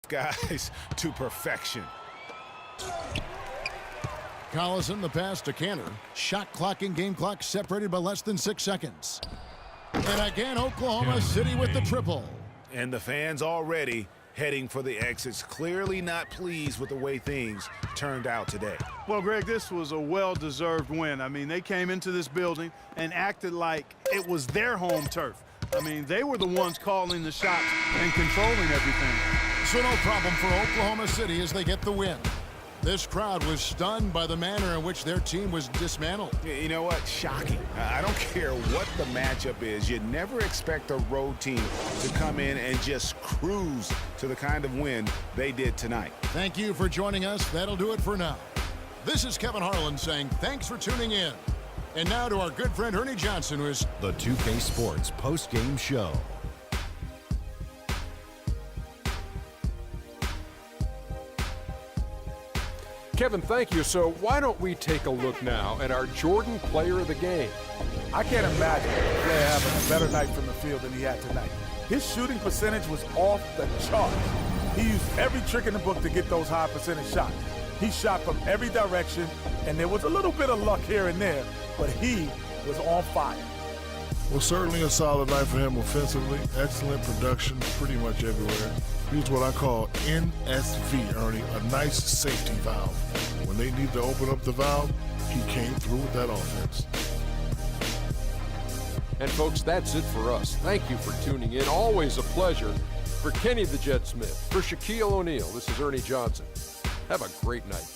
guys to perfection. Collison, the pass to Canner. Shot clock and game clock separated by less than 6 seconds. And again, Oklahoma City with the triple. And the fans already heading for the exits, clearly not pleased with the way things turned out today. Well, Greg, this was a well-deserved win. I mean, they came into this building and acted like it was their home turf. I mean, they were the ones calling the shots and controlling everything. So no problem for Oklahoma City as they get the win. This crowd was stunned by the manner in which their team was dismantled. You know what? Shocking. I don't care what the matchup is. You never expect a road team to come in and just cruise to the kind of win they did tonight. Thank you for joining us. That'll do it for now. This is Kevin Harlan saying thanks for tuning in. And now to our good friend Ernie Johnson, who is the 2K Sports post-game show. Kevin, thank you. So why don't we take a look now at our Jordan player of the game? I can't imagine a player having a better night from the field than he had tonight. His shooting percentage was off the charts. He used every trick in the book to get those high percentage shots. He shot from every direction, and there was a little bit of luck here and there, but he was on fire. Well, certainly a solid night for him offensively. Excellent production pretty much everywhere. He was what I call NSV, Ernie, a nice safety valve. When they need to open up the valve, he came through with that offense. And folks, that's it for us. Thank you for tuning in. Always a pleasure. For Kenny the Jet Smith, for Shaquille O'Neal, this is Ernie Johnson. Have a great night.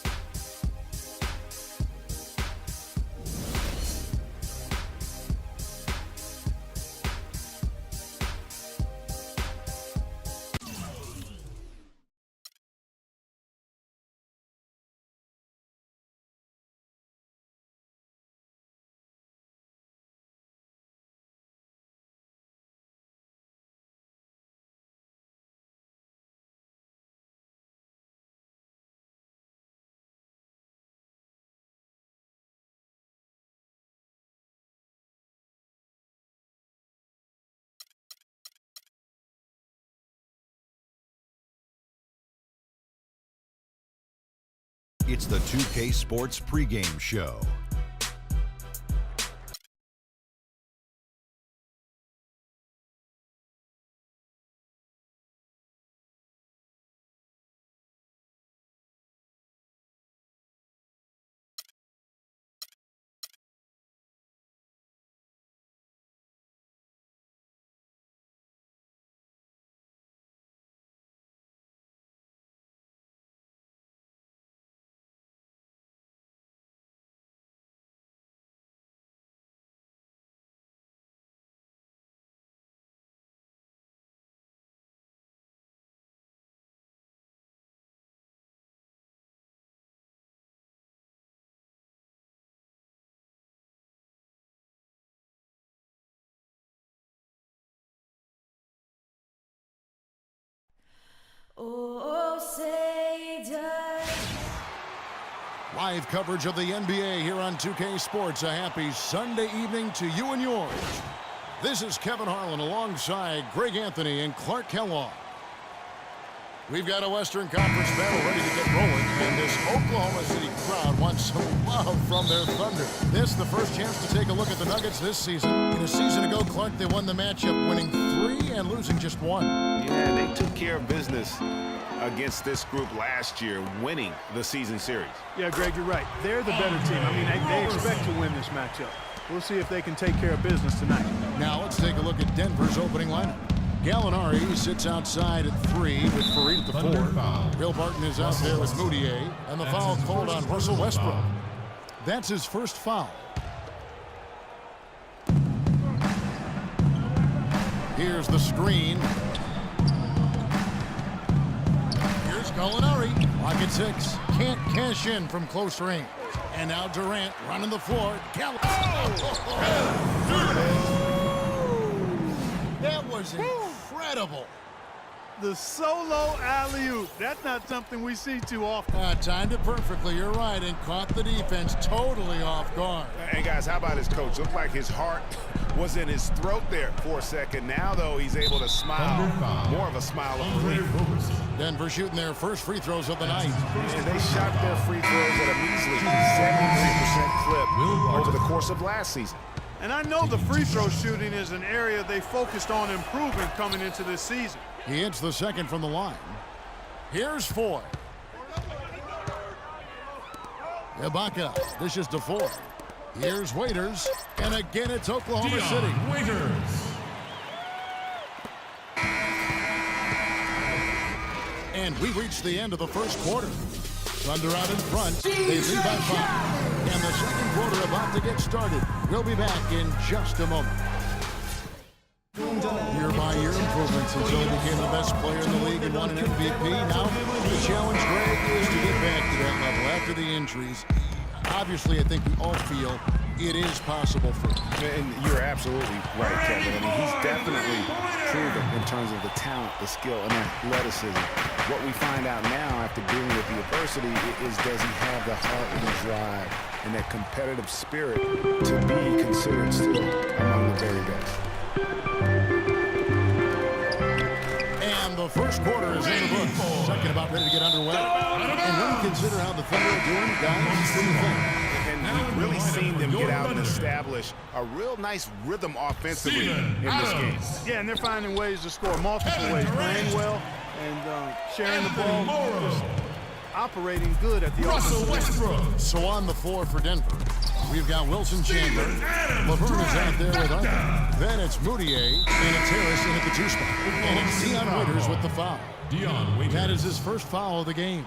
It's the 2K Sports pregame show. Oh, say does. live coverage of the NBA here on 2K Sports. A happy Sunday evening to you and yours. This is Kevin Harlan alongside Greg Anthony and Clark Kellogg. We've got a Western Conference battle ready to get rolling, and this Oklahoma City crowd wants some love from their Thunder. This is the first chance to take a look at the Nuggets this season. A season ago, Clark, they won the matchup, winning 3 and losing just 1. Yeah, they took care of business against this group last year, winning the season series. Yeah, Greg, you're right. They're the better team. I mean, they expect to win this matchup. We'll see if they can take care of business tonight. Now let's take a look at Denver's opening lineup. Gallinari sits outside at 3 with Fareed at the 4. Bill Barton is out there with Moutier, and the foul called on Russell Westbrook. That's his first foul. Here's the screen. Here's Gallinari. Lock at 6. Can't cash in from close range. And now Durant running the floor. That was incredible. The solo alley-oop. That's not something we see too often. Timed it perfectly, you're right, and caught the defense totally off guard. Hey, guys, how about his coach? Looked like his heart was in his throat there for a second. Now, though, he's able to smile. More of a smile of relief. Denver shooting their first free throws of the night. And they shot their free throws at a measly 73% clip over the course of last season. And I know the free throw shooting is an area they focused on improving coming into this season. He hits the second from the line. Here's Foy. Ibaka dishes to Foy. Here's Waiters, and again it's Oklahoma City. Waiters. And we reached the end of the first quarter. Thunder out in front. They lead by 5. And the second quarter about to get started. We'll be back in just a moment. Year-by-year improvements until he became the best player in the league and won an MVP. Now the challenge, Greg, is to get back to that level after the injuries. Obviously, I think we all feel it is possible for him. And you're absolutely right, Kevin. I mean, he's definitely proven in terms of the talent, the skill, and athleticism. What we find out now after dealing with the adversity is, does he have the heart and the drive and that competitive spirit to be considered still among the very best? And the first quarter is in the books. Second about ready to get underway. And when you consider how the Thunder are doing, guys, what do you think? And we've really seen them get out and establish a real nice rhythm offensively in this game. Yeah, and they're finding ways to score multiple ways, playing well and sharing the ball, just operating good at the offensive end. So on the floor for Denver, we've got Wilson Chandler. Laverne is out there with Arthur. Then it's Moutier, and it's Harris in at the 2 spot. And it's Dion Waiters with the foul. That is his first foul of the game.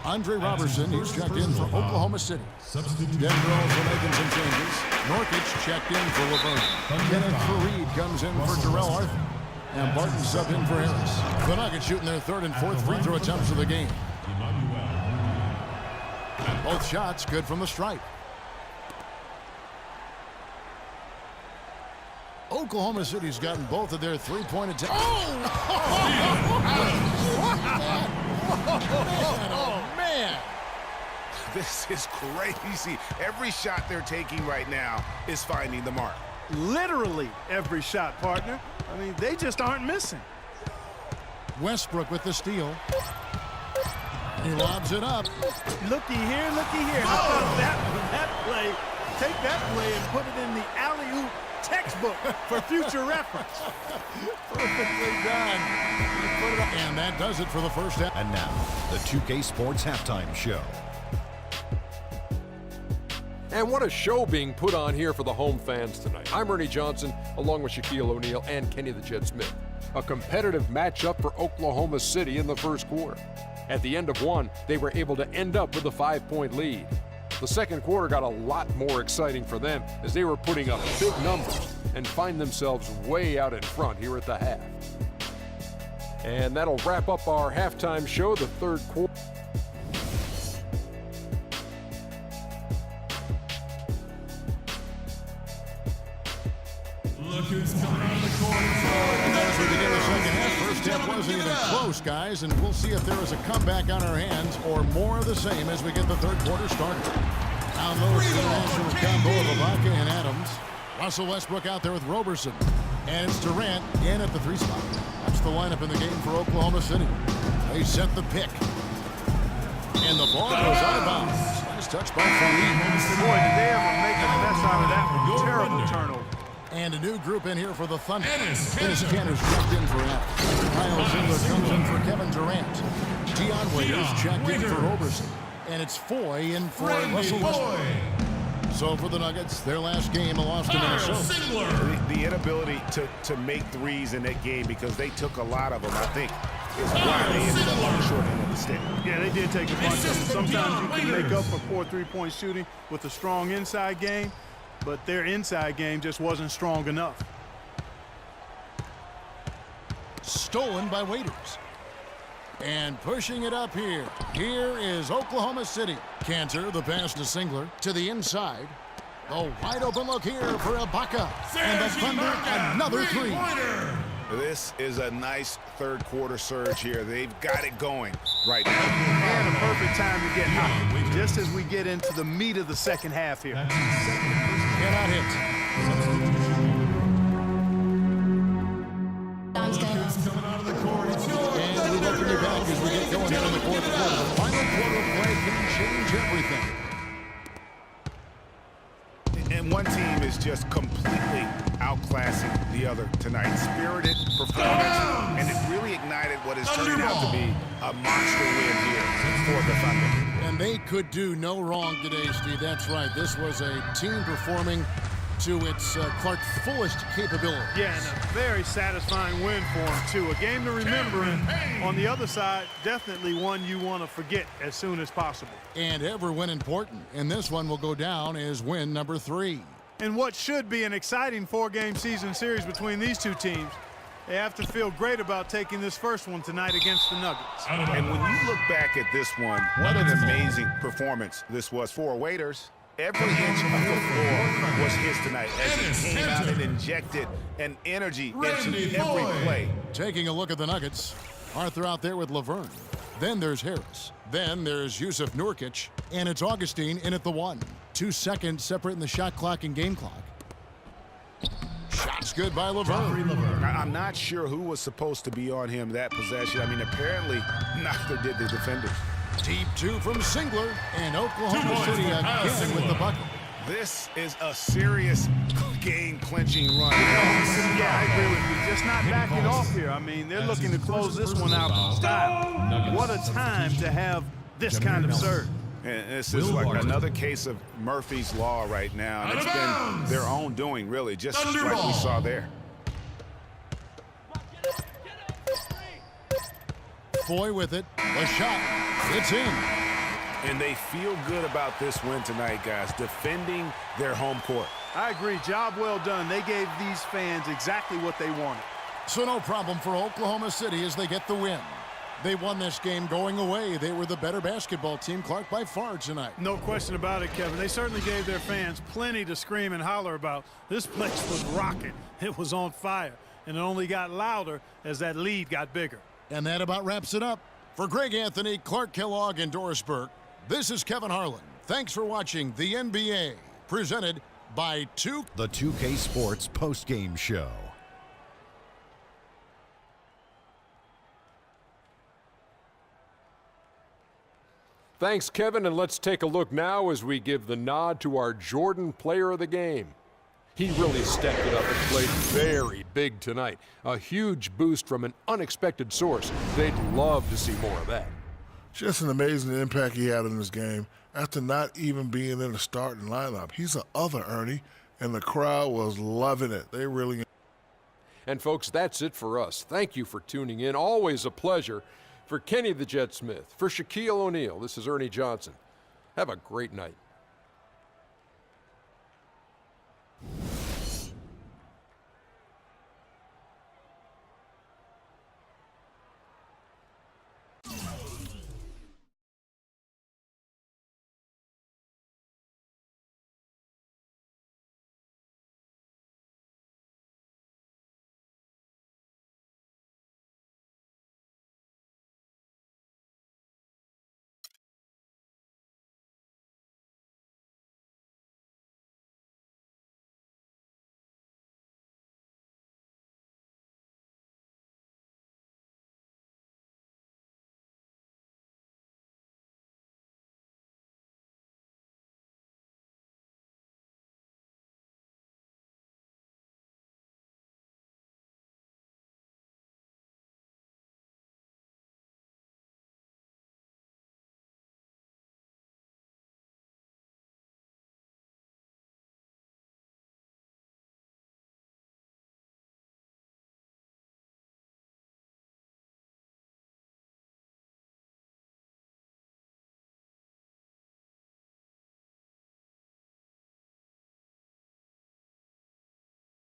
Andre Robertson, he's checked in for Oklahoma City. Denver also making some changes. Norkic checked in for Laverne. Kenneth Faried comes in for Terrell Arthur. And Barton subbed in for Harris. The Nuggets shooting their third and fourth free throw attempts of the game. Both shots good from the stripe. Oklahoma City's gotten both of their three-point attempts. Oh, man. This is crazy. Every shot they're taking right now is finding the mark. Literally every shot, partner. I mean, they just aren't missing. Westbrook with the steal. He lobs it up. Looky here, looky here. How about that play? Take that play and put it in the alley-oop textbook for future reference. Perfectly done. And that does it for the first half. And now, the 2K Sports Halftime Show. And what a show being put on here for the home fans tonight. I'm Ernie Johnson, along with Shaquille O'Neal and Kenny the Jet Smith. A competitive matchup for Oklahoma City in the first quarter. At the end of one, they were able to end up with a 5-point lead. The second quarter got a lot more exciting for them as they were putting up big numbers and find themselves way out in front here at the half. And that'll wrap up our halftime show, the third quarter. Look who's coming out of the corner. As we begin the second half, first half wasn't even close, guys, and we'll see if there is a comeback on our hands or more of the same as we get the third quarter started. Down low, it's the international combo of Ibaka and Adams. Russell Westbrook out there with Roberson. And it's Durant in at the 3 spot. That's the lineup in the game for Oklahoma City. They set the pick. And the ball goes out of bounds. Nice touch by Faried. Boy, did they ever make a mess out of that one. Terrible turnover. And a new group in here for the Thunder. Dennis Kanter's checked in for Adams. Kyle Zingler comes in for Kevin Durant. Dion Waiters checked in for Roberson. And it's Foy in for Russell Westbrook. So for the Nuggets, their last game, a loss to Minnesota. The inability to make threes in that game, because they took a lot of them, I think, is why they ended up on the short end of the stick. Yeah, they did take a bunch of them. Sometimes you can make up for poor three-point shooting with a strong inside game, but their inside game just wasn't strong enough. Stolen by Waiters. And pushing it up here. Here is Oklahoma City. Kanter, the pass to Singler, to the inside. The wide open look here for Ibaka. And the Thunder, another 3. This is a nice third quarter surge here. They've got it going. right now. And a perfect time to get hot, just as we get into the meat of the second half here. Cannot hit. Coming out of the court. It's yours. And we welcome you back as we get going here in the fourth quarter. The final quarter play can change everything. And one team is just completely outclassing the other tonight. Spirited performance, and it really ignited what is turning out to be a monster win here for the Thunder. And they could do no wrong today, Steve. That's right. This was a team performing to its Clark fullest capability. Yeah, and a very satisfying win for him, too. A game to remember, and on the other side, definitely one you want to forget as soon as possible. And every win important. And this one will go down as win number 3. And what should be an exciting 4-game season series between these two teams, they have to feel great about taking this first one tonight against the Nuggets. And when you look back at this one, what an amazing performance this was for Waiters. Every inch of the floor was his tonight as he came out and injected an energy into every play. Taking a look at the Nuggets, Arthur out there with Laverne. Then there's Harris. Then there's Yusuf Nurkic. And it's Augustine in at the 1. 2 seconds separating the shot clock and game clock. Shots good by Laverne. I'm not sure who was supposed to be on him that possession. I mean, apparently neither did the defenders. Deep 2 from Singler, and Oklahoma City again with the bucket. This is a serious game-clinching run. Yeah, I agree with you. Just not backing off here. I mean, they're looking to close this one out in style. What a time to have this kind of serve. And this is like another case of Murphy's Law right now. And it's been their own doing, really, just like we saw there. Foy with it. The shot. It's in. And they feel good about this win tonight, guys, defending their home court. I agree. Job well done. They gave these fans exactly what they wanted. So no problem for Oklahoma City as they get the win. They won this game going away. They were the better basketball team, Clark, by far tonight. No question about it, Kevin. They certainly gave their fans plenty to scream and holler about. This place was rocking. It was on fire. And it only got louder as that lead got bigger. And that about wraps it up. For Greg Anthony, Clark Kellogg, and Doris Burke, this is Kevin Harlan. Thanks for watching the NBA, presented by The 2K Sports postgame show. Thanks, Kevin, and let's take a look now as we give the nod to our Jordan Player of the Game. He really stepped it up and played very big tonight. A huge boost from an unexpected source. They'd love to see more of that. Just an amazing impact he had in this game after not even being in the starting lineup. He's an other Ernie, and the crowd was loving it. They really. And folks, that's it for us. Thank you for tuning in. Always a pleasure. For Kenny the Jet Smith, for Shaquille O'Neal, this is Ernie Johnson. Have a great night.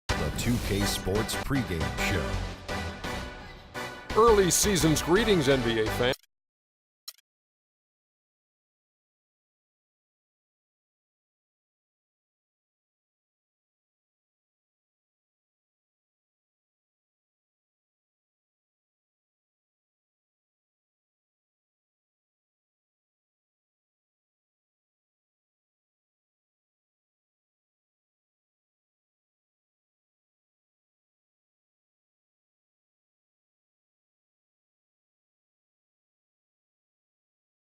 The 2K Sports pregame show. Early season's greetings, NBA fans.